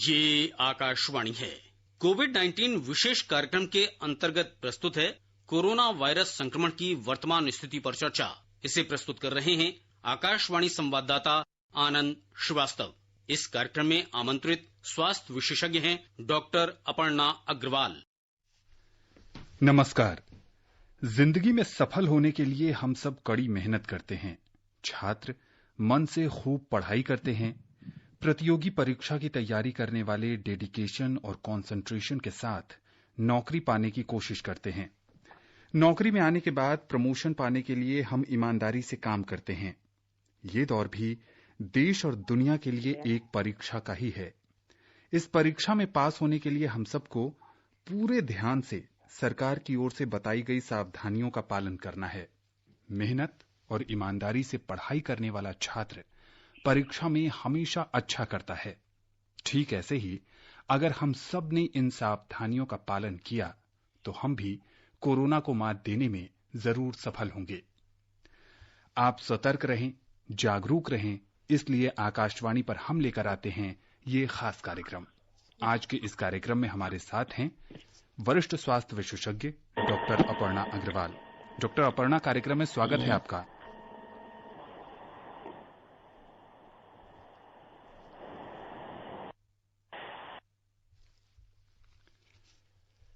ये आकाशवाणी है। कोविड-19 विशेष कार्यक्रम के अंतर्गत प्रस्तुत है कोरोना वायरस संक्रमण की वर्तमान स्थिति पर चर्चा। इसे प्रस्तुत कर रहे हैं आकाशवाणी संवाददाता आनंद श्रीवास्तव। इस कार्यक्रम में आमंत्रित स्वास्थ्य विशेषज्ञ हैं डॉक्टर अपर्णा अग्रवाल। नमस्कार। जिंदगी में सफल होने के लिए हम सब कड़ी मेहनत करते हैं। छात्र मन से खूब पढ़ाई करते हैं। प्रतियोगी परीक्षा की तैयारी करने वाले डेडिकेशन और कंसंट्रेशन के साथ नौकरी पाने की कोशिश करते हैं। नौकरी में आने के बाद प्रमोशन पाने के लिए हम ईमानदारी से काम करते हैं। ये दौर भी देश और दुनिया के लिए एक परीक्षा का ही है। इस परीक्षा में पास होने के लिए हम सबको पूरे ध्यान से सरकार की ओर से बताई गई सावधानियों का पालन करना है। मेहनत और ईमानदारी से पढ़ाई करने वाला छात्र परीक्षा में हमेशा अच्छा करता है। ठीक ऐसे ही अगर हम सब ने इन सावधानियों का पालन किया तो हम भी कोरोना को मात देने में जरूर सफल होंगे। आप सतर्क रहें, जागरूक रहें, इसलिए आकाशवाणी पर हम लेकर आते हैं ये खास कार्यक्रम। आज के इस कार्यक्रम में हमारे साथ हैं वरिष्ठ स्वास्थ्य विशेषज्ञ डॉक्टर अपर्णा अग्रवाल। डॉक्टर अपर्णा, कार्यक्रम में स्वागत है आपका।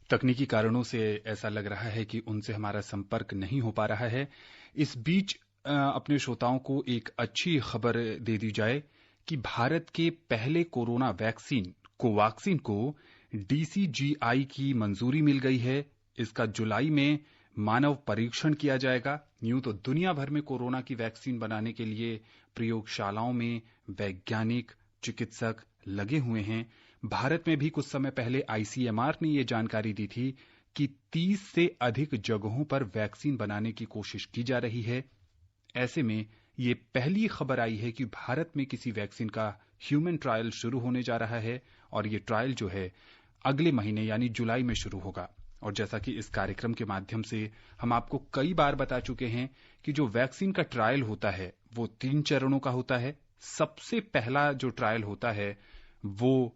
तकनीकी कारणों से ऐसा लग रहा है कि उनसे हमारा संपर्क नहीं हो पा रहा है। इस बीच अपने श्रोताओं को एक अच्छी खबर दे दी जाए कि भारत के पहले कोरोना वैक्सीन कोवैक्सीन को डीसीजीआई की मंजूरी मिल गई है। इसका जुलाई में मानव परीक्षण किया जाएगा। यूं तो दुनिया भर में कोरोना की वैक्सीन बनाने के लिए प्रयोगशालाओं में वैज्ञानिक, चिकित्सक लगे हुए हैं। भारत में भी कुछ समय पहले आईसीएमआर ने ये जानकारी दी थी कि 30 से अधिक जगहों पर वैक्सीन बनाने की कोशिश की जा रही है। ऐसे में ये पहली खबर आई है कि भारत में किसी वैक्सीन का ह्यूमन ट्रायल शुरू होने जा रहा है और ये ट्रायल जो है अगले महीने यानी जुलाई में शुरू होगा। और जैसा कि इस कार्यक्रम के माध्यम से हम आपको कई बार बता चुके हैं कि जो वैक्सीन का ट्रायल होता है वो 3 चरणों का होता है। सबसे पहला जो ट्रायल होता है वो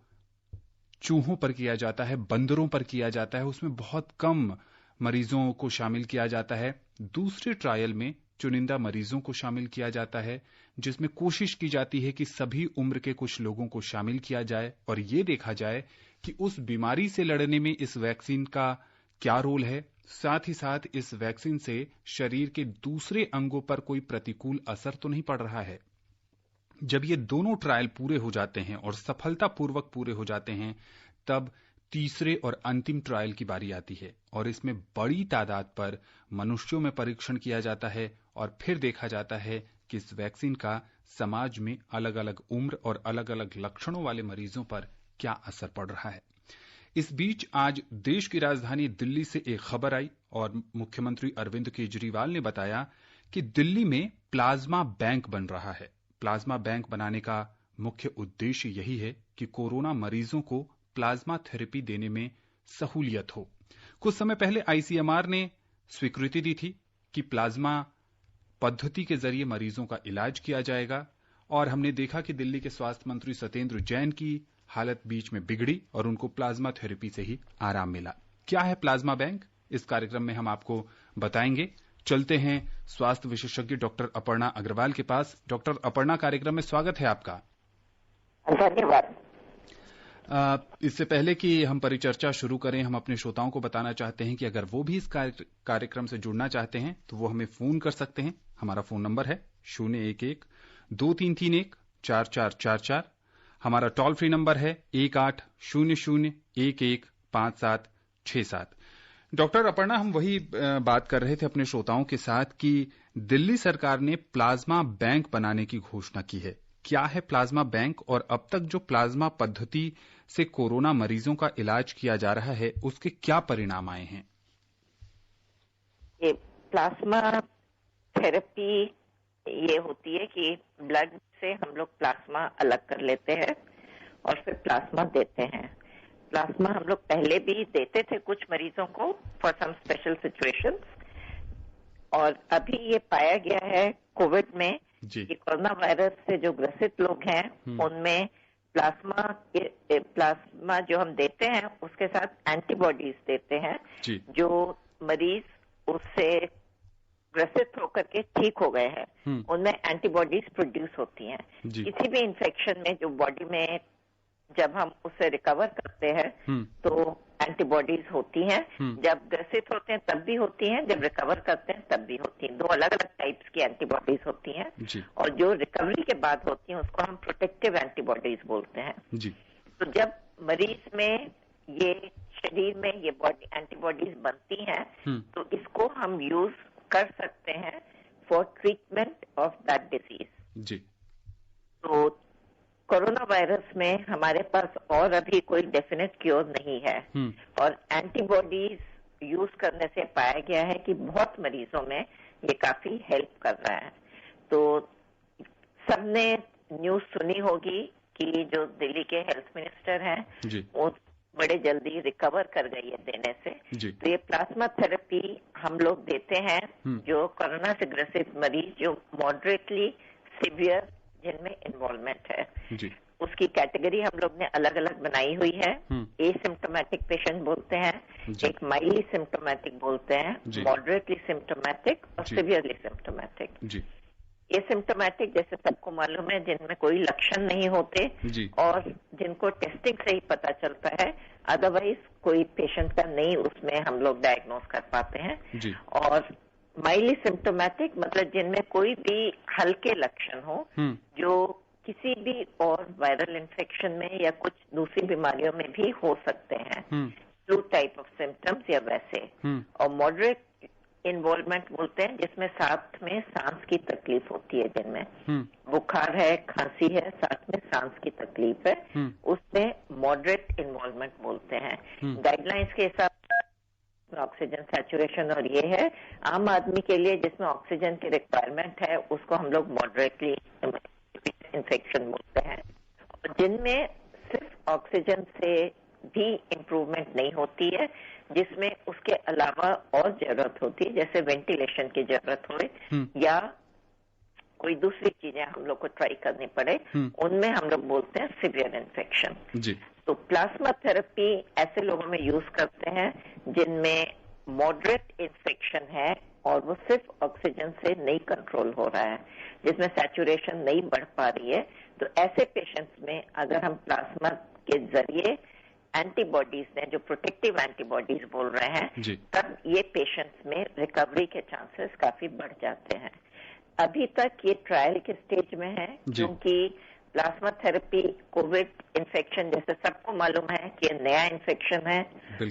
चूहों पर किया जाता है, बंदरों पर किया जाता है। उसमें बहुत कम मरीजों को शामिल किया जाता है। दूसरे ट्रायल में चुनिंदा मरीजों को शामिल किया जाता है, जिसमें कोशिश की जाती है कि सभी उम्र के कुछ लोगों को शामिल किया जाए और ये देखा जाए कि उस बीमारी से लड़ने में इस वैक्सीन का क्या रोल है। साथ ही साथ इस वैक्सीन से शरीर के दूसरे अंगों पर कोई प्रतिकूल असर तो नहीं पड़ रहा है। जब ये दोनों ट्रायल पूरे हो जाते हैं और सफलतापूर्वक पूरे हो जाते हैं, तब तीसरे और अंतिम ट्रायल की बारी आती है और इसमें बड़ी तादाद पर मनुष्यों में परीक्षण किया जाता है और फिर देखा जाता है कि इस वैक्सीन का समाज में अलग अलग उम्र और अलग अलग लक्षणों वाले मरीजों पर क्या असर पड़ रहा है। इस बीच आज देश की राजधानी दिल्ली से एक खबर आई और मुख्यमंत्री अरविंद केजरीवाल ने बताया कि दिल्ली में प्लाज्मा बैंक बन रहा है। प्लाज्मा बैंक बनाने का मुख्य उद्देश्य यही है कि कोरोना मरीजों को प्लाज्मा थेरेपी देने में सहूलियत हो। कुछ समय पहले आईसीएमआर ने स्वीकृति दी थी कि प्लाज्मा पद्धति के जरिए मरीजों का इलाज किया जाएगा और हमने देखा कि दिल्ली के स्वास्थ्य मंत्री सत्येंद्र जैन की हालत बीच में बिगड़ी और उनको प्लाज्मा थेरेपी से ही आराम मिला। क्या है प्लाज्मा बैंक? इस कार्यक्रम में हम आपको बताएंगे। चलते हैं स्वास्थ्य विशेषज्ञ डॉक्टर अपर्णा अग्रवाल के पास। डॉक्टर अपर्णा, कार्यक्रम में स्वागत है आपका। धन्यवाद। इससे पहले कि हम परिचर्चा शुरू करें, हम अपने श्रोताओं को बताना चाहते हैं कि अगर वो भी इस कार्यक्रम से जुड़ना चाहते हैं तो वो हमें फोन कर सकते हैं। हमारा फोन नंबर है 011-2331-4444। हमारा टोल फ्री नंबर है 1800-115767। डॉक्टर अपर्णा, हम वही बात कर रहे थे अपने श्रोताओं के साथ कि दिल्ली सरकार ने प्लाज्मा बैंक बनाने की घोषणा की है। क्या है प्लाज्मा बैंक और अब तक जो प्लाज्मा पद्धति से कोरोना मरीजों का इलाज किया जा रहा है उसके क्या परिणाम आए हैं? ये प्लाज्मा थेरेपी ये होती है कि ब्लड से हम लोग प्लाज्मा अलग कर लेते हैं और फिर प्लाज्मा देते हैं। प्लाज्मा हम लोग पहले भी देते थे कुछ मरीजों को फॉर सम स्पेशल सिचुएशंस, और अभी ये पाया गया है कोविड में कि कोरोना वायरस से जो ग्रसित लोग हैं उनमें प्लाज्मा जो हम देते हैं उसके साथ एंटीबॉडीज देते हैं जो मरीज उससे ग्रसित होकर के ठीक हो गए हैं, उनमें एंटीबॉडीज प्रोड्यूस होती हैं। किसी भी इन्फेक्शन में जो बॉडी में जब हम उससे रिकवर करते हैं तो एंटीबॉडीज होती हैं, जब ग्रसित होते हैं तब भी होती हैं, जब रिकवर करते हैं तब भी होती हैं। 2 अलग अलग टाइप्स की एंटीबॉडीज होती हैं और जो रिकवरी के बाद होती हैं उसको हम प्रोटेक्टिव एंटीबॉडीज बोलते हैं। तो जब मरीज में ये शरीर में ये बॉडी एंटीबॉडीज बनती हैं तो इसको हम यूज कर सकते हैं for treatment of that disease. तो कोरोना वायरस में हमारे पास और अभी कोई डेफिनेट क्योर नहीं है और एंटीबॉडीज यूज करने से पाया गया है कि बहुत मरीजों में ये काफी हेल्प कर रहा है। तो सबने न्यूज सुनी होगी कि जो दिल्ली के हेल्थ मिनिस्टर हैं वो बड़े जल्दी रिकवर कर गई है देने से। तो ये प्लाज्मा थेरेपी हम लोग देते हैं जो कोरोना से ग्रसित मरीज जो मॉडरेटली सिवियर जिनमें इन्वॉल्वमेंट है, उसकी कैटेगरी हम लोग ने अलग अलग बनाई हुई है। एसिम्प्टोमेटिक पेशेंट बोलते हैं, एक माइल्डली सिम्प्टोमेटिक बोलते हैं, मॉडरेटली सिम्प्टोमेटिक और सिवियरली सिम्प्टोमेटिक। एसिम्प्टोमेटिक जैसे सबको मालूम है जिनमें कोई लक्षण नहीं होते और जिनको टेस्टिंग से ही पता चलता है, अदरवाइज कोई पेशेंट का नहीं उसमें हम लोग डायग्नोज कर पाते हैं। और माइल्डली सिम्प्टोमेटिक मतलब जिनमें कोई भी हल्के लक्षण हो जो किसी भी और वायरल इन्फेक्शन में या कुछ दूसरी बीमारियों में भी हो सकते हैं, फ्लू टाइप ऑफ सिम्टम्स या वैसे। और मॉडरेट इन्वॉल्वमेंट बोलते हैं जिसमें साथ में सांस की तकलीफ होती है, जिनमें बुखार है, खांसी है, साथ में सांस की तकलीफ है, उसमें मॉडरेट इन्वॉल्वमेंट बोलते हैं। गाइडलाइंस के हिसाब ऑक्सीजन सैचुरेशन और ये है आम आदमी के लिए जिसमें ऑक्सीजन की रिक्वायरमेंट है उसको हम लोग मॉडरेटली इन्फेक्शन बोलते हैं। और जिनमें सिर्फ ऑक्सीजन से भी इम्प्रूवमेंट नहीं होती है, जिसमें उसके अलावा और जरूरत होती है जैसे वेंटिलेशन की जरूरत हो या कोई दूसरी चीजें हम लोग को ट्राई करनी पड़े, उनमें हम लोग बोलते हैं सिवियर इन्फेक्शन। तो प्लाज्मा थेरेपी ऐसे लोगों में यूज करते हैं जिनमें मॉडरेट इन्फेक्शन है और वो सिर्फ ऑक्सीजन से नहीं कंट्रोल हो रहा है, जिसमें सैचुरेशन नहीं बढ़ पा रही है। तो ऐसे पेशेंट्स में अगर हम प्लाज्मा के जरिए एंटीबॉडीज ने जो प्रोटेक्टिव एंटीबॉडीज बोल रहे हैं तब ये पेशेंट्स में रिकवरी के चांसेस काफी बढ़ जाते हैं। अभी तक ये ट्रायल के स्टेज में है क्योंकि प्लाज्मा थेरेपी कोविड इन्फेक्शन जैसे सबको मालूम है कि नया इन्फेक्शन है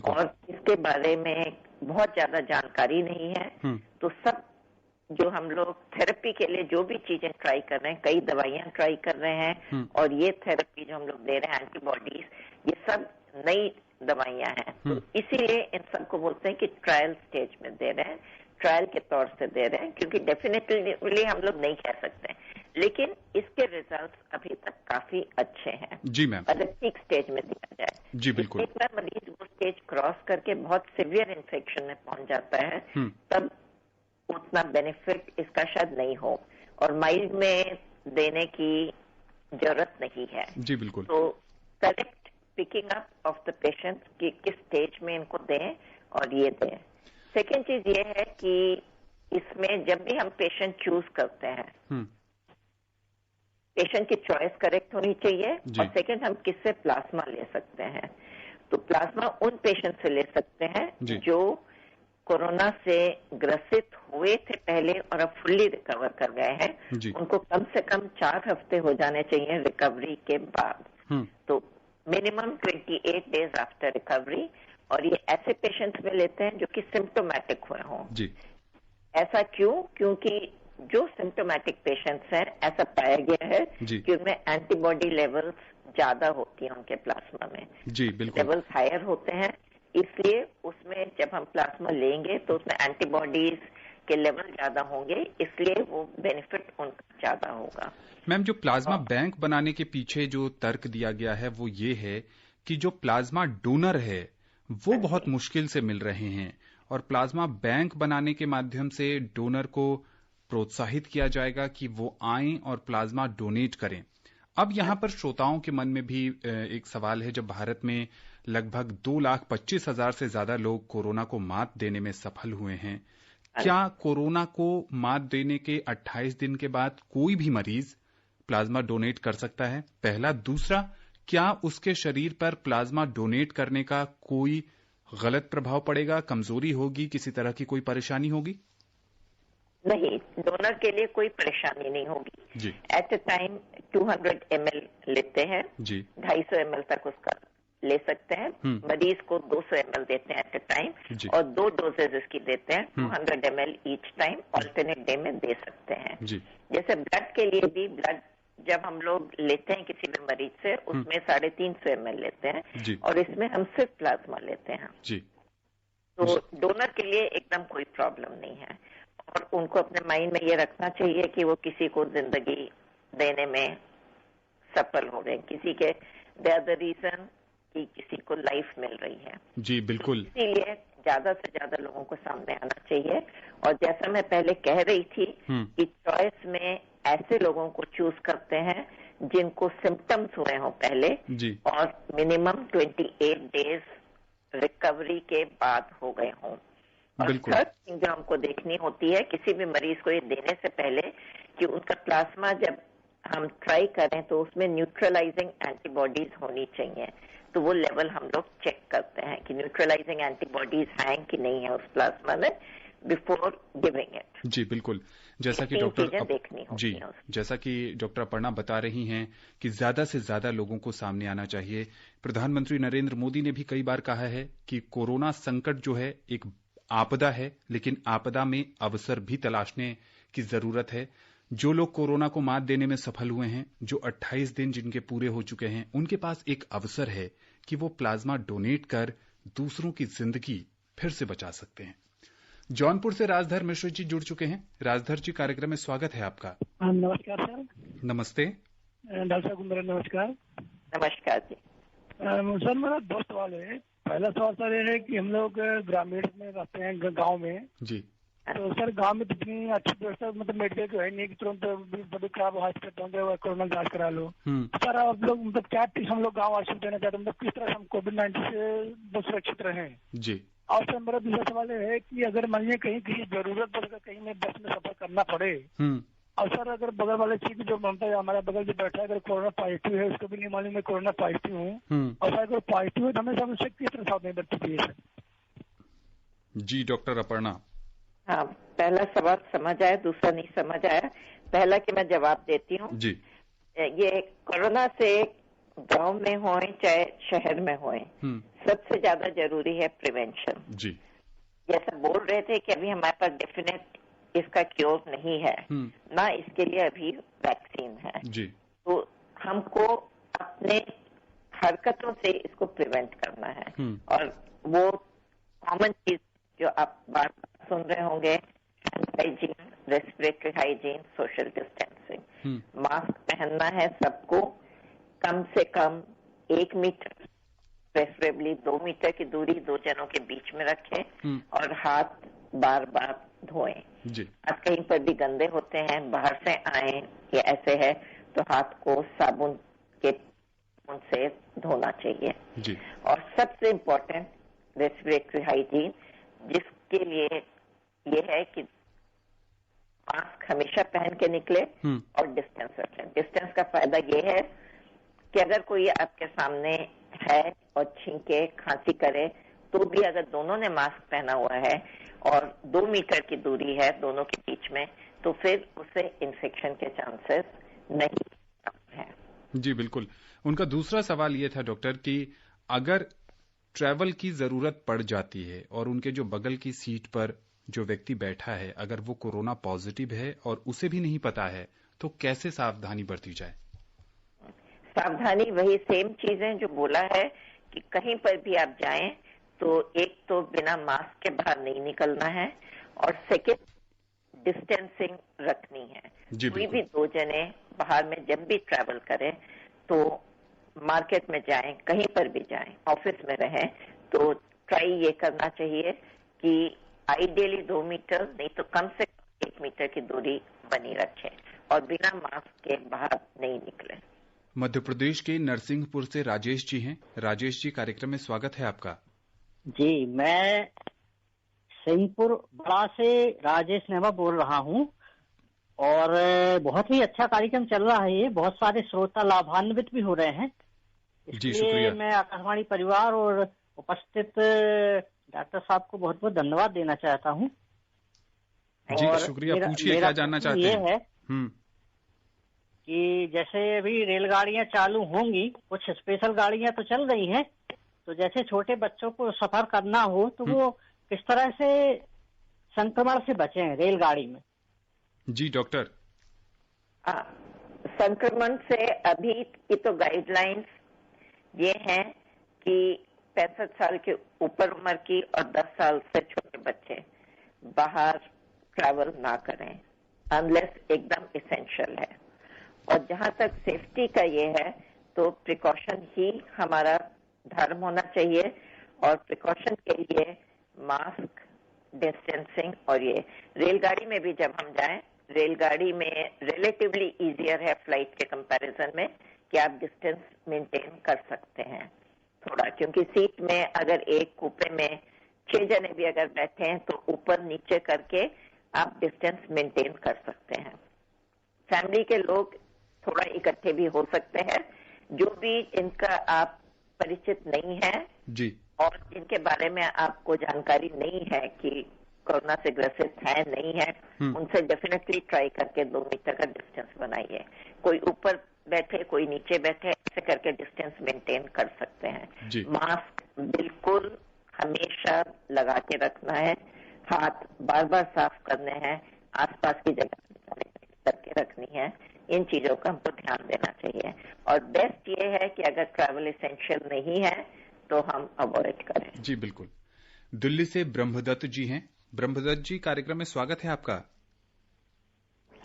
और इसके बारे में बहुत ज्यादा जानकारी नहीं है। तो सब जो हम लोग थेरेपी के लिए जो भी चीजें ट्राई कर रहे हैं, कई दवाइयां ट्राई कर रहे हैं और ये थेरेपी जो हम लोग दे रहे हैं एंटीबॉडीज, ये सब नई दवाइयां हैं। तो इसीलिए इन सबको बोलते हैं कि ट्रायल स्टेज में दे रहे हैं, ट्रायल के तौर से दे रहे हैं, क्योंकि डेफिनेटली हम लोग नहीं कह सकते, लेकिन इसके रिजल्ट्स अभी तक काफी अच्छे हैं। जी मैम, अगर ठीक स्टेज में दिया जाए। जी बिल्कुल। एक बार मरीज वो स्टेज क्रॉस करके बहुत सिवियर इन्फेक्शन में पहुंच जाता है तब उतना बेनिफिट इसका शायद नहीं हो और माइल्ड में देने की जरूरत नहीं है। जी बिल्कुल। तो correct picking up of the patient कि किस स्टेज में इनको दें और ये दें। सेकेंड चीज ये है कि इसमें जब भी हम पेशेंट चूज करते हैं पेशेंट की चॉइस करेक्ट होनी चाहिए और सेकेंड हम किससे प्लाज्मा ले सकते हैं। तो प्लाज्मा उन पेशेंट से ले सकते हैं जो कोरोना से ग्रसित हुए थे पहले और अब फुल्ली रिकवर कर गए हैं। उनको कम से कम 4 हफ्ते हो जाने चाहिए रिकवरी के बाद, तो मिनिमम 28 डेज आफ्टर रिकवरी। और ये ऐसे पेशेंट्स में लेते हैं जो कि सिम्टोमेटिक हुए हों। ऐसा क्यों? क्योंकि जो सिम्टोमेटिक पेशेंट्स हैं ऐसा पाया गया है कि उनमें एंटीबॉडी लेवल्स ज्यादा होती है उनके प्लाज्मा में। जी बिल्कुल। लेवल्स हायर होते हैं, इसलिए उसमें जब हम प्लाज्मा लेंगे तो उसमें एंटीबॉडीज के लेवल ज्यादा होंगे, इसलिए वो बेनिफिट उनका ज्यादा होगा। मैम, जो प्लाज्मा बैंक बनाने के पीछे जो तर्क दिया गया है वो ये है कि जो प्लाज्मा डोनर है वो बहुत मुश्किल से मिल रहे हैं और प्लाज्मा बैंक बनाने के माध्यम से डोनर को प्रोत्साहित किया जाएगा कि वो आएं और प्लाज्मा डोनेट करें। अब यहाँ पर श्रोताओं के मन में भी एक सवाल है, जब भारत में लगभग 2,25,000 से ज्यादा लोग कोरोना को मात देने में सफल हुए हैं, क्या कोरोना को मात देने के 28 दिन के बाद कोई भी मरीज प्लाज्मा डोनेट कर सकता है? पहला। दूसरा, क्या उसके शरीर पर प्लाज्मा डोनेट करने का कोई गलत प्रभाव पड़ेगा, कमजोरी होगी, किसी तरह की कोई परेशानी होगी? नहीं, डोनर के लिए कोई परेशानी नहीं होगी जी। एट अ टाइम 200 ml लेते हैं जी, 250 ml तक उसका ले सकते हैं। मरीज को 200 ml देते हैं एट अ टाइम, और 2 डोजेज इसकी देते हैं, 200 ml each time, alternate day में दे सकते हैं जी। जैसे ब्लड के लिए भी, ब्लड जब हम लोग लेते हैं किसी भी मरीज से, उसमें 350 ml लेते हैं और इसमें हम सिर्फ प्लाज्मा लेते हैं जी। तो डोनर के लिए एकदम कोई प्रॉब्लम नहीं है, और उनको अपने माइंड में ये रखना चाहिए कि वो किसी को जिंदगी देने में सफल हो गए, किसी के दे आर द रीजन कि किसी को लाइफ मिल रही है जी। बिल्कुल, इसीलिए ज्यादा से ज्यादा लोगों को सामने आना चाहिए। और जैसा मैं पहले कह रही थी कि चॉइस में ऐसे लोगों को चूज करते हैं जिनको सिम्टम्स हुए हों पहले जी, और मिनिमम 28 डेज रिकवरी के बाद हो गए हों। और थर्ड थिंग जो हमको देखनी होती है किसी भी मरीज को ये देने से पहले, कि उनका प्लाज्मा जब हम ट्राई करें तो उसमें न्यूट्रलाइजिंग एंटीबॉडीज होनी चाहिए। तो वो लेवल हम लोग चेक करते हैं कि न्यूट्रलाइजिंग एंटीबॉडीज हैं कि नहीं है उस प्लाज्मा में बिफोर गिविंग इट जी। बिल्कुल, जैसा कि डॉक्टर अपर्णा बता रही हैं कि ज्यादा से ज्यादा लोगों को सामने आना चाहिए। प्रधानमंत्री नरेंद्र मोदी ने भी कई बार कहा है कि कोरोना संकट जो है एक आपदा है, लेकिन आपदा में अवसर भी तलाशने की जरूरत है। जो लोग कोरोना को मात देने में सफल हुए हैं, जो 28 दिन जिनके पूरे हो चुके हैं, उनके पास एक अवसर है कि वो प्लाज्मा डोनेट कर दूसरों की जिंदगी फिर से बचा सकते हैं। जौनपुर से राजधर मिश्र जी जुड़ चुके हैं। राजधर जी, कार्यक्रम में स्वागत है आपका। नमस्कार सर। नमस्ते डॉक्टर साहब, मेरा नमस्कार। नमस्कार जी। सर, मेरा 2 सवाल है। पहला सवाल सर ये है कि हम लोग ग्रामीण में रहते हैं, गांव में जी। तो सर गांव में इतनी अच्छी व्यवस्था मतलब मेडिकल की है नहीं कि तुरंत बड़ी खराब हॉस्पिटल पहुंचे कोरोना जांच करा लो। सर आप लोग मतलब क्या टिप्स हम लोग गाँव वासियों को देना चाहते हैं, मतलब किस तरह हम कोविड-19 से सुरक्षित रहें जी। और सर मेरा दूसरा सवाल ये है कि अगर मान लीजिए कहीं किसी जरूरत पड़ेगा, कहीं में बस में सफर करना पड़े, और सर अगर बगल वाले चीज जो मानता है हमारा बगल जो बैठा है अगर कोरोना पॉजिटिव है, उसको भी नहीं मालूम मैं कोरोना पॉजिटिव हूँ, और सर अगर पॉजिटिव है तो हमें सब उससे किस तरह सावधानी बरतनी चाहिए सर जी? डॉक्टर अपर्णा। हाँ, पहला सवाल समझ आया, दूसरा नहीं समझ आया। पहला कि मैं जवाब देती हूँ जी। ये कोरोना से गांव में हो चाहे शहर में हो, सबसे ज्यादा जरूरी है प्रिवेंशन जी। जैसा बोल रहे थे कि अभी हमारे पास डेफिनेट इसका क्योर नहीं है, ना इसके लिए अभी वैक्सीन है जी। तो हमको अपने हरकतों से इसको प्रिवेंट करना है, और वो कॉमन चीज जो आप बार सुन रहे होंगे, hand hygiene, respiratory hygiene, social distancing, mask पहनना है सबको, कम से कम 1 मीटर, प्रेफरेबली 2 मीटर की दूरी 2 जनों के बीच में रखें, और हाथ बार बार धोएं जी। अब कहीं पर भी गंदे होते हैं, बाहर से आए या ऐसे है, तो हाथ को साबुन के से धोना चाहिए जी। और सबसे इम्पोर्टेंट रेस्पिरेटरी हाइजीन, जिसके लिए ये है कि मास्क हमेशा पहन के निकले और डिस्टेंस रखें। डिस्टेंस का फायदा ये है कि अगर कोई आपके सामने है और छींके, खांसी करे, तो भी अगर दोनों ने मास्क पहना हुआ है और 2 मीटर की दूरी है दोनों के बीच में, तो फिर उसे इन्फेक्शन के चांसेस नहीं है जी। बिल्कुल। उनका दूसरा सवाल ये था डॉक्टर कि अगर ट्रैवल की जरूरत पड़ जाती है और उनके जो बगल की सीट पर जो व्यक्ति बैठा है अगर वो कोरोना पॉजिटिव है और उसे भी नहीं पता है, तो कैसे सावधानी बरती जाए? सावधानी वही सेम चीजें जो बोला है कि कहीं पर भी आप जाएं तो एक तो बिना मास्क के बाहर नहीं निकलना है, और सेकेंड डिस्टेंसिंग रखनी है। कोई भी 2 जने बाहर में जब भी ट्रैवल करें, तो मार्केट में जाएं, कहीं पर भी जाएं, ऑफिस में रहें, तो ट्राई ये करना चाहिए कि आइडियली 2 मीटर नहीं तो कम से कम 1 मीटर की दूरी बनी रखें और बिना मास्क के बाहर नहीं निकले। मध्य प्रदेश के नरसिंहपुर से राजेश जी हैं। राजेश जी, कार्यक्रम में स्वागत है आपका। जी, मैं सिंहपुर बड़ा से राजेश नेमा बोल रहा हूं और बहुत ही अच्छा कार्यक्रम चल रहा है। ये बहुत सारे श्रोता लाभान्वित भी हो रहे हैं। जी, शुक्रिया। मैं आकाशवाणी परिवार और उपस्थित डॉक्टर साहब को बहुत बहुत धन्यवाद देना चाहता हूं। जी, शुक्रिया। पूछिए, क्या जानना चाहते हैं? ये है कि जैसे अभी रेलगाड़ियां चालू होंगी, कुछ स्पेशल गाड़ियां तो चल रही हैं, तो जैसे छोटे बच्चों को सफर करना हो तो वो किस तरह से संक्रमण से बचें रेलगाड़ी में? जी डॉक्टर। संक्रमण से अभी की तो गाइडलाइंस ये हैं कि 65 साल के ऊपर उम्र की और 10 साल से छोटे बच्चे बाहर ट्रैवल ना करें अनलेस एकदम इसेंशियल है। और जहां तक सेफ्टी का ये है तो प्रिकॉशन ही हमारा धर्म होना चाहिए और प्रिकॉशन के लिए मास्क, डिस्टेंसिंग और ये रेलगाड़ी में भी जब हम जाएं, रेलगाड़ी में रिलेटिवली इजियर है फ्लाइट के कंपैरिजन में कि आप डिस्टेंस मेंटेन कर सकते हैं थोड़ा, क्योंकि सीट में अगर एक कूपे में 6 जने भी अगर बैठे हैं तो ऊपर नीचे करके आप डिस्टेंस मेंटेन कर सकते हैं। फैमिली के लोग थोड़ा इकट्ठे भी हो सकते हैं, जो भी इनका आप परिचित नहीं है जी और जिनके बारे में आपको जानकारी नहीं है कि कोरोना से ग्रसित है नहीं है, उनसे डेफिनेटली ट्राई करके 2 मीटर का डिस्टेंस बनाइए। कोई ऊपर बैठे, कोई नीचे बैठे, ऐसे करके डिस्टेंस मेंटेन कर सकते हैं। मास्क बिल्कुल हमेशा लगा के रखना है, हाथ बार बार साफ करने हैं, आसपास की जगह करके रखनी है। इन चीजों का हमको ध्यान देना चाहिए और बेस्ट ये है कि अगर ट्रैवल एसेंशियल नहीं है तो हम अवॉइड करें। जी बिल्कुल। दिल्ली से ब्रह्मदत्त जी हैं। ब्रह्मदत्त जी, कार्यक्रम में स्वागत है आपका।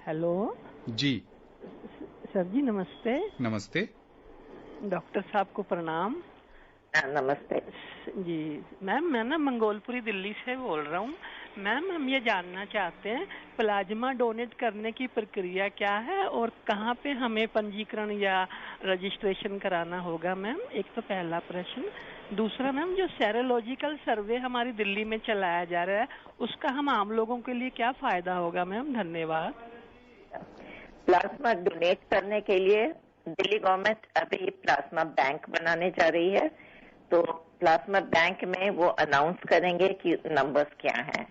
हेलो जी सर जी, नमस्ते। नमस्ते। डॉक्टर साहब को प्रणाम। नमस्ते जी मैम, मैं ना मंगोलपुरी दिल्ली से बोल रहा हूँ। मैम, हम ये जानना चाहते हैं प्लाज्मा डोनेट करने की प्रक्रिया क्या है और कहाँ पे हमें पंजीकरण या रजिस्ट्रेशन कराना होगा मैम? एक तो पहला प्रश्न। दूसरा मैम, जो सेरोलॉजिकल सर्वे हमारी दिल्ली में चलाया जा रहा है उसका हम आम लोगों के लिए क्या फायदा होगा मैम? धन्यवाद। प्लाज्मा डोनेट करने के लिए दिल्ली गवर्नमेंट अभी प्लाज्मा बैंक बनाने जा रही है, तो प्लाज्मा बैंक में वो अनाउंस करेंगे कि नंबर्स क्या हैं।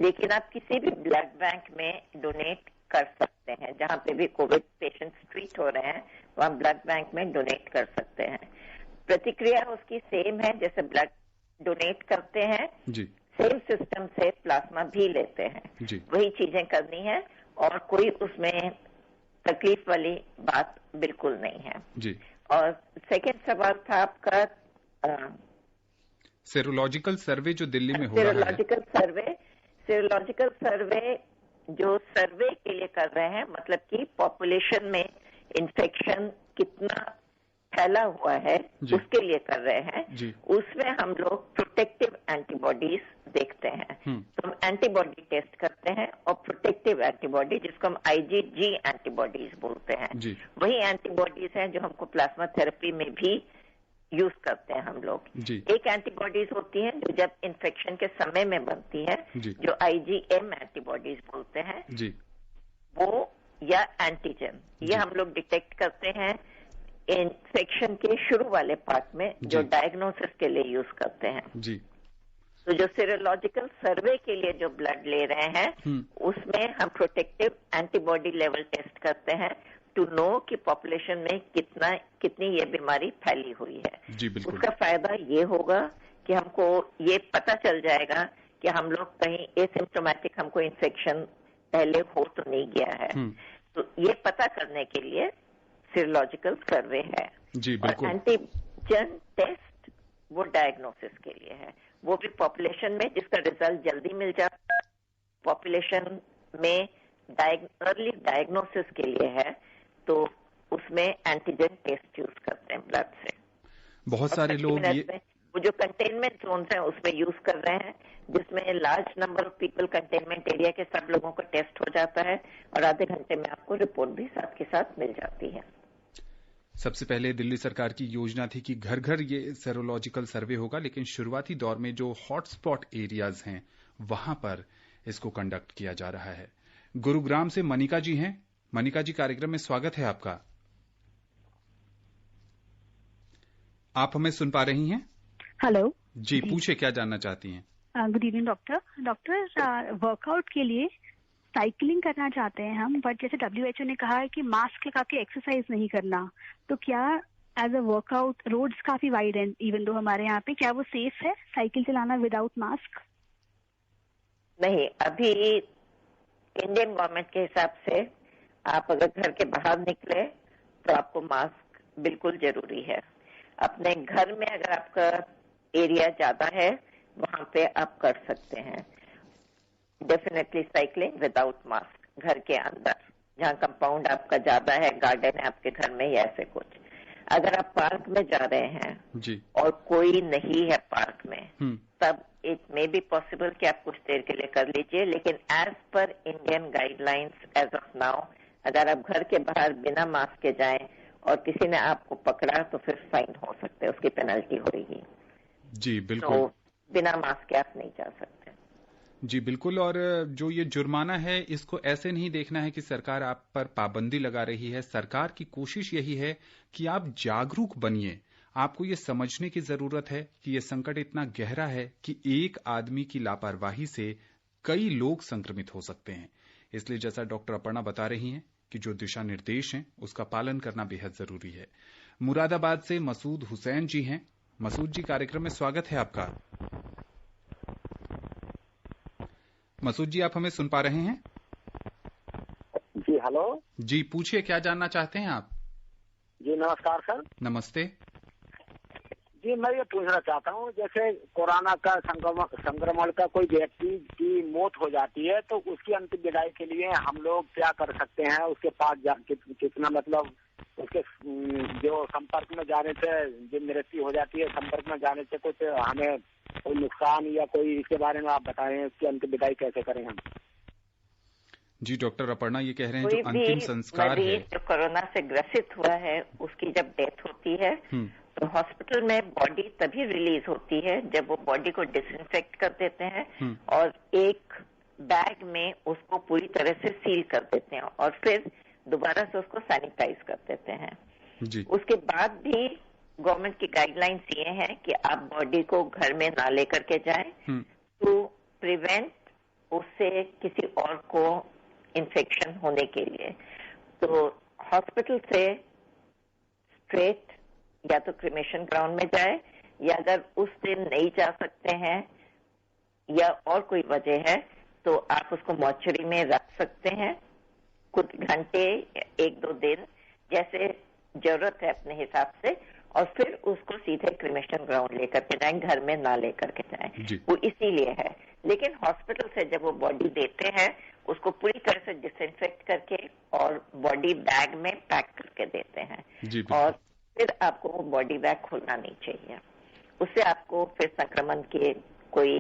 लेकिन आप किसी भी ब्लड बैंक में डोनेट कर सकते हैं। जहां पे भी कोविड पेशेंट्स ट्रीट हो रहे हैं वहां ब्लड बैंक में डोनेट कर सकते हैं। प्रतिक्रिया उसकी सेम है जैसे ब्लड डोनेट करते हैं, सेम सिस्टम से प्लाज्मा भी लेते हैं। वही चीजें करनी है और कोई उसमें तकलीफ वाली बात बिल्कुल नहीं है। और सेकेंड सवाल था आपका सेरोलॉजिकल सर्वे जो दिल्ली में हो रहा है। सेरोलॉजिकल सर्वे जो सर्वे के लिए कर रहे हैं, मतलब कि पॉपुलेशन में इन्फेक्शन कितना फैला हुआ है उसके लिए कर रहे हैं। उसमें हम लोग प्रोटेक्टिव एंटीबॉडीज देखते हैं। तो हम एंटीबॉडी टेस्ट करते हैं और प्रोटेक्टिव एंटीबॉडी, जिसको हम IgG एंटीबॉडीज बोलते हैं, वही एंटीबॉडीज हैं जो हमको प्लाज्मा थेरेपी में भी यूज करते हैं हम लोग। एक एंटीबॉडीज होती है जो जब इन्फेक्शन के समय में बनती है, जो IgM एंटीबॉडीज बोलते हैं वो, या एंटीजन, ये हम लोग डिटेक्ट करते हैं इन्फेक्शन के शुरू वाले पार्ट में, जो डायग्नोसिस के लिए यूज करते हैं। तो जो सेरोलॉजिकल सर्वे के लिए जो ब्लड ले रहे हैं उसमें हम प्रोटेक्टिव एंटीबॉडी लेवल टेस्ट करते हैं टू नो कि पॉपुलेशन में कितनी ये बीमारी फैली हुई है। उसका फायदा ये होगा कि हमको ये पता चल जाएगा कि हम लोग कहीं एसिम्प्टोमेटिक हमको इन्फेक्शन पहले हो तो नहीं गया है। तो ये पता करने के लिए सीरोलॉजिकल सर्वे है। और एंटीजन टेस्ट वो डायग्नोसिस के लिए है, वो भी पॉपुलेशन में जिसका रिजल्ट जल्दी मिल जाता है। पॉपुलेशन में अर्ली डायग्नोसिस के लिए है, तो उसमें एंटीजन टेस्ट यूज करते हैं ब्लड से। बहुत सारे लोग ये वो जो कंटेनमेंट जोन हैं उसमें यूज कर रहे हैं, जिसमें large number of people containment area के सब लोगों को टेस्ट हो जाता है और आधे घंटे में आपको रिपोर्ट भी साथ के साथ मिल जाती है। सबसे पहले दिल्ली सरकार की योजना थी कि घर घर ये सेरोलॉजिकल सर्वे होगा, लेकिन शुरुआती दौर में जो हॉटस्पॉट एरियाज हैं वहां पर इसको कंडक्ट किया जा रहा है। गुरुग्राम से मनिका जी हैं। मनिका जी, कार्यक्रम में स्वागत है आपका। आप हमें सुन पा रही हैं? हेलो जी, पूछे क्या जानना चाहती हैं? Good evening doctor. वर्कआउट के लिए साइकिलिंग करना चाहते हैं हम, बट जैसे WHO ने कहा है कि मास्क लगा के एक्सरसाइज नहीं करना, तो क्या एज अ वर्कआउट, रोड्स काफी वाइड हैं इवन दो हमारे यहाँ पे, क्या वो सेफ है साइकिल चलाना विदाउट मास्क? नहीं, अभी इंडियन गवर्नमेंट के हिसाब से आप अगर घर के बाहर निकले तो आपको मास्क बिल्कुल जरूरी है। अपने घर में अगर आपका एरिया ज्यादा है वहां पे आप कर सकते हैं डेफिनेटली साइकिलिंग विदाउट मास्क। घर के अंदर जहाँ कंपाउंड आपका ज्यादा है, गार्डन है आपके घर में या ऐसे कुछ। अगर आप पार्क में जा रहे हैं जी, और कोई नहीं है पार्क में, तब इट मे बी पॉसिबल कि आप कुछ देर के लिए कर लीजिए, लेकिन एज पर Indian guidelines as of now अगर आप घर के बाहर बिना मास्क के जाएं और किसी ने आपको पकड़ा तो फिर फाइन हो सकते हैं, उसकी पेनल्टी होगी। जी बिल्कुल। तो बिना मास्क के आप नहीं जा सकते। जी बिल्कुल। और जो ये जुर्माना है, इसको ऐसे नहीं देखना है कि सरकार आप पर पाबंदी लगा रही है। सरकार की कोशिश यही है कि आप जागरूक बनिए। आपको ये समझने की जरूरत है कि ये संकट इतना गहरा है कि एक आदमी की लापरवाही से कई लोग संक्रमित हो सकते हैं। इसलिए जैसा डॉक्टर अपर्णा बता रही हैं कि जो दिशा निर्देश हैं उसका पालन करना बेहद जरूरी है। मुरादाबाद से मसूद हुसैन जी हैं। मसूद जी, कार्यक्रम में स्वागत है आपका। मसूद जी, आप हमें सुन पा रहे हैं? जी हेलो जी, पूछिए क्या जानना चाहते हैं आप? जी नमस्कार सर। नमस्ते जी, मैं ये पूछना चाहता हूँ, जैसे कोरोना का संक्रमण का कोई व्यक्ति की मौत हो जाती है तो उसकी अंतिम विदाई के लिए हम लोग क्या कर सकते हैं? उसके पास कितना मतलब उसके जो संपर्क में जाने से जो मृत्यु हो जाती है, संपर्क में जाने से कुछ हमें कोई नुकसान या कोई, इसके बारे में आप बताएं, उसकी अंतिम विदाई कैसे करें हम? जी, डॉक्टर अपर्णा ये कह रहे हैं जो अंतिम संस्कार है, जो कोरोना से ग्रसित हुआ है उसकी जब डेथ होती है तो हॉस्पिटल में बॉडी तभी रिलीज होती है जब वो बॉडी को डिसइंफेक्ट कर देते हैं और एक बैग में उसको पूरी तरह से सील कर देते हैं और फिर दोबारा से उसको सैनिटाइज कर देते हैं। जी। उसके बाद भी गवर्नमेंट की गाइडलाइंस ये हैं कि आप बॉडी को घर में ना लेकर के जाएं टू प्रिवेंट उससे किसी और को इन्फेक्शन होने के लिए। तो हॉस्पिटल से स्ट्रेट या तो क्रिमेशन ग्राउंड में जाए, या अगर उस दिन नहीं जा सकते हैं या और कोई वजह है तो आप उसको मॉर्चरी में रख सकते हैं कुछ घंटे, 1-2 दिन जैसे जरूरत है अपने हिसाब से, और फिर उसको सीधे क्रिमेशन ग्राउंड लेकर के जाएं, घर में ना लेकर के जाएं। वो इसीलिए है। लेकिन हॉस्पिटल से जब वो बॉडी देते हैं उसको पूरी तरह से डिसइंफेक्ट करके और बॉडी बैग में पैक करके देते हैं और फिर आपको वो बॉडी बैग खोलना नहीं चाहिए। उससे आपको फिर संक्रमण के कोई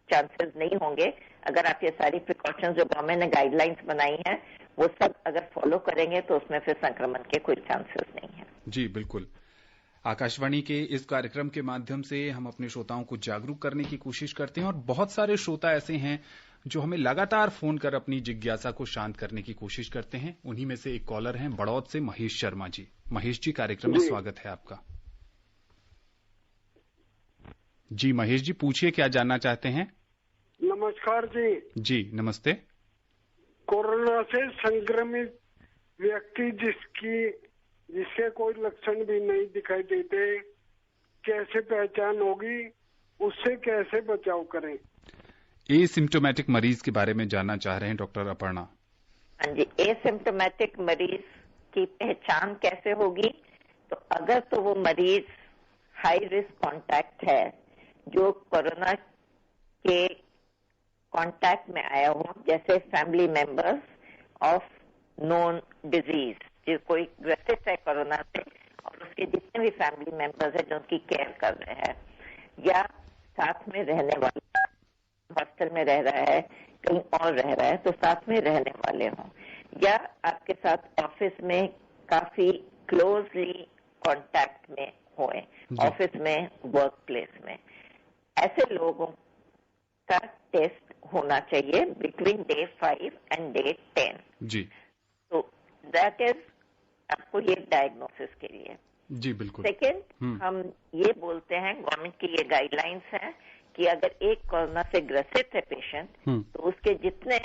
चांसेस नहीं होंगे। अगर आप ये सारी प्रिकॉशंस जो गवर्नमेंट ने गाइडलाइंस बनाई हैं वो सब अगर फॉलो करेंगे तो उसमें फिर संक्रमण के कोई चांसेस नहीं है। जी बिल्कुल। आकाशवाणी के इस कार्यक्रम के माध्यम से हम अपने श्रोताओं को जागरूक करने की कोशिश करते हैं और बहुत सारे श्रोता ऐसे हैं जो हमें लगातार फोन कर अपनी जिज्ञासा को शांत करने की कोशिश करते हैं। उन्हीं में से एक कॉलर हैं बड़ौद से महेश शर्मा जी। महेश जी, कार्यक्रम में स्वागत है आपका। जी महेश जी, पूछिए क्या जानना चाहते हैं? नमस्कार जी। जी नमस्ते। कोरोना से संक्रमित व्यक्ति जिसके कोई लक्षण भी नहीं दिखाई देते, कैसे पहचान होगी, उससे कैसे बचाव करें? एसिम्प्टोमेटिक मरीज के बारे में जानना चाह रहे हैं डॉक्टर अपर्णा। हाँ जी, एसिम्प्टोमेटिक मरीज की पहचान कैसे होगी? तो अगर तो वो मरीज हाई रिस्क कांटेक्ट है, जो कोरोना के कांटेक्ट में आया हो, जैसे family members of known disease, जो कोई ग्रसित है कोरोना से और उसके जितने भी फैमिली मेंबर्स हैं जो उनकी केयर कर रहे हैं, या साथ में रहने वाले हॉस्टल में रह रहा है, कहीं और रह रहा है तो साथ में रहने वाले हों, या आपके साथ ऑफिस में काफी क्लोजली कांटेक्ट में हुए, ऑफिस में, वर्क प्लेस में, ऐसे लोगों का टेस्ट होना चाहिए बिटवीन डे 5 एंड डे 10 जी। तो दैट इज आपको ये डायग्नोसिस के लिए जी बिल्कुल। सेकेंड, हम ये बोलते हैं, गवर्नमेंट की ये गाइडलाइंस है कि अगर एक कोरोना से ग्रसित है पेशेंट तो उसके जितने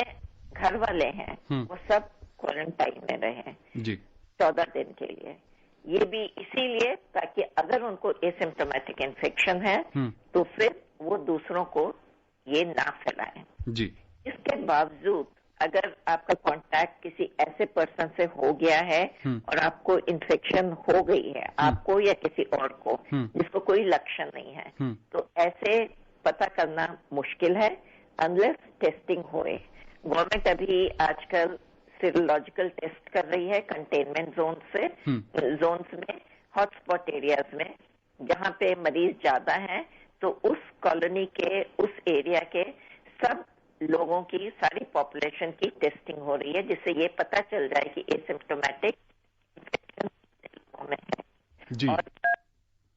घर वाले हैं वो सब क्वारंटाइन में रहे जी 14 दिन के लिए। ये भी इसीलिए ताकि अगर उनको एसिम्प्टोमेटिक इन्फेक्शन है तो फिर वो दूसरों को ये ना फैलाएं जी। इसके बावजूद अगर आपका कांटेक्ट किसी ऐसे पर्सन से हो गया है और आपको इन्फेक्शन हो गई है, आपको या किसी और को जिसको कोई लक्षण नहीं है, तो ऐसे पता करना मुश्किल है अनलेस टेस्टिंग होए। गवर्नमेंट अभी आजकल सीरोलॉजिकल टेस्ट कर रही है कंटेनमेंट जोन्स में, हॉटस्पॉट एरियाज में जहां पे मरीज ज्यादा हैं, तो उस कॉलोनी के, उस एरिया के सब लोगों की, सारी पॉपुलेशन की टेस्टिंग हो रही है, जिससे ये पता चल जाए कि एसिम्प्टोमेटिक इन्फेक्शन में है जी। और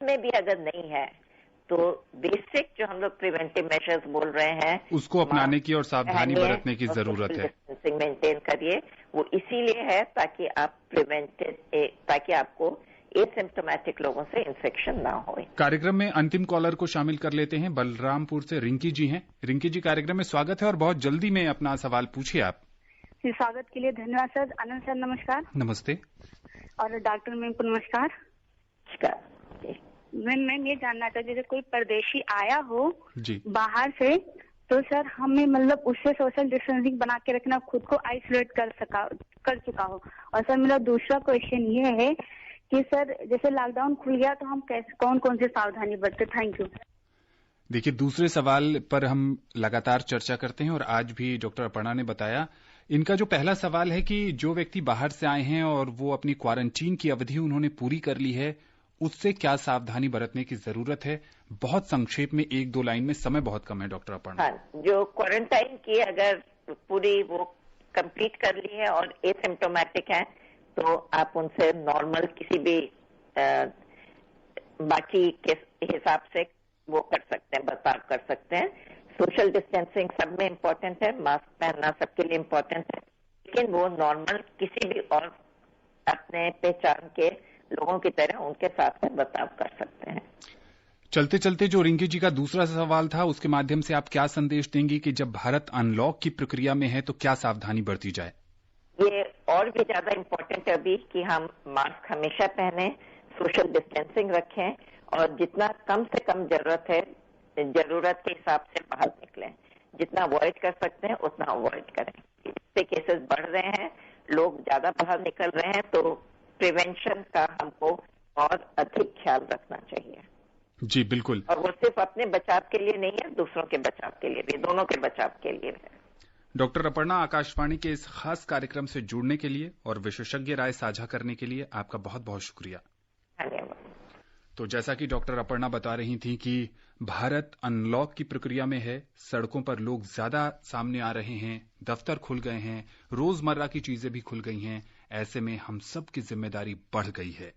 में भी अगर नहीं है तो बेसिक जो हम लोग प्रिवेंटिव मेजर्स बोल रहे हैं उसको अपनाने की और सावधानी बरतने की जरूरत है। डिस्टेंसिंग मेंटेन करिए, वो इसीलिए है ताकि आपको एसिम्प्टोमेटिक लोगों से इन्फेक्शन ना हो। कार्यक्रम में अंतिम कॉलर को शामिल कर लेते हैं। बलरामपुर से रिंकी जी हैं। रिंकी जी, कार्यक्रम में स्वागत है और बहुत जल्दी में अपना सवाल पूछिए आप। स्वागत के लिए धन्यवाद सर। आनंद सर नमस्कार। नमस्ते। और डॉक्टर मैम को नमस्कार। मैं ये जानना चाहती हूँ, जैसे कोई परदेशी आया हो जी बाहर से, तो सर हमें मतलब उससे सोशल डिस्टेंसिंग बना के रखना, खुद को आइसोलेट कर चुका हो। और सर मेरा दूसरा क्वेश्चन ये है कि सर जैसे लॉकडाउन खुल गया तो हम कौन कौन से सावधानी बरते। Thank you. देखिए, दूसरे सवाल पर हम लगातार चर्चा करते हैं और आज भी डॉक्टर अपर्णा ने बताया। इनका जो पहला सवाल है कि जो व्यक्ति बाहर से आए हैं और वो अपनी क्वारंटीन की अवधि उन्होंने पूरी कर ली है, उससे क्या सावधानी बरतने की जरूरत है। बहुत संक्षेप में 1-2 लाइन में, समय बहुत कम है डॉक्टर अपर्णा। हाँ, जो क्वारंटाइन की अगर पूरी वो कंप्लीट कर ली है और एसिम्प्टोमेटिक है तो आप उनसे नॉर्मल किसी भी बाकी के हिसाब से वो कर सकते हैं, बर्ताव कर सकते हैं। सोशल डिस्टेंसिंग सब में इम्पोर्टेंट है, मास्क पहनना सबके लिए इम्पोर्टेंट है, लेकिन वो नॉर्मल किसी भी और अपने पहचान के लोगों की तरह उनके साथ में बर्ताव कर सकते हैं। चलते चलते जो रिंकी जी का दूसरा सवाल था, उसके माध्यम से आप क्या संदेश देंगी कि जब भारत अनलॉक की प्रक्रिया में है तो क्या सावधानी बरती जाए। ये और भी ज्यादा इम्पोर्टेंट है अभी कि हम मास्क हमेशा पहने, सोशल डिस्टेंसिंग रखें और जितना कम से कम जरूरत है, जरूरत के हिसाब से बाहर निकलें। जितना अवॉइड कर सकते हैं उतना अवॉइड करें। इससे केसेस बढ़ रहे हैं, लोग ज्यादा बाहर निकल रहे हैं, तो प्रिवेंशन का हमको और अधिक ख्याल रखना चाहिए। जी बिल्कुल। और वो सिर्फ अपने बचाव के लिए नहीं है, दूसरों के बचाव के लिए भी, दोनों के बचाव के लिए है। डॉक्टर अपर्णा, आकाशवाणी के इस खास कार्यक्रम से जुड़ने के लिए और विशेषज्ञ राय साझा करने के लिए आपका बहुत बहुत शुक्रिया। धन्यवाद। तो जैसा कि डॉक्टर अपर्णा बता रही थी कि भारत अनलॉक की प्रक्रिया में है, सड़कों पर लोग ज्यादा सामने आ रहे हैं, दफ्तर खुल गए हैं, रोजमर्रा की चीजें भी खुल गई हैं। ऐसे में हम सब की जिम्मेदारी बढ़ गई है।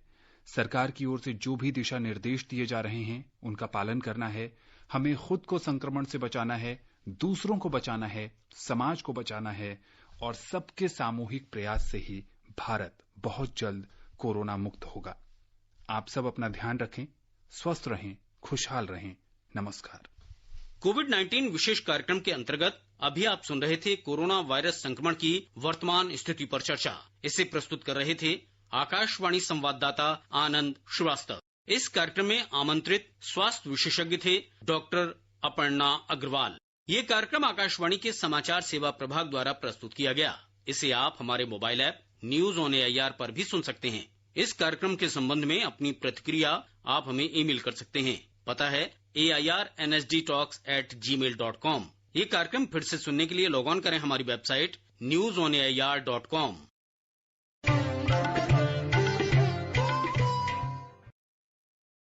सरकार की ओर से जो भी दिशा निर्देश दिए जा रहे हैं उनका पालन करना है। हमें खुद को संक्रमण से बचाना है, दूसरों को बचाना है, समाज को बचाना है और सबके सामूहिक प्रयास से ही भारत बहुत जल्द कोरोना मुक्त होगा। आप सब अपना ध्यान रखें, स्वस्थ रहें, खुशहाल रहें। नमस्कार। कोविड-19 विशेष कार्यक्रम के अंतर्गत अभी आप सुन रहे थे कोरोना वायरस संक्रमण की वर्तमान स्थिति पर चर्चा। इसे प्रस्तुत कर रहे थे आकाशवाणी संवाददाता आनंद श्रीवास्तव। इस कार्यक्रम में आमंत्रित स्वास्थ्य विशेषज्ञ थे डॉक्टर अपर्णा अग्रवाल। ये कार्यक्रम आकाशवाणी के समाचार सेवा प्रभाग द्वारा प्रस्तुत किया गया। इसे आप हमारे mobile app news on AIR पर भी सुन सकते हैं। इस कार्यक्रम के संबंध में अपनी प्रतिक्रिया आप हमें ईमेल कर सकते हैं। पता है airnsdtalks@gmail.com। ये कार्यक्रम फिर से सुनने के लिए लॉग ऑन करें हमारी वेबसाइट newsonair.com।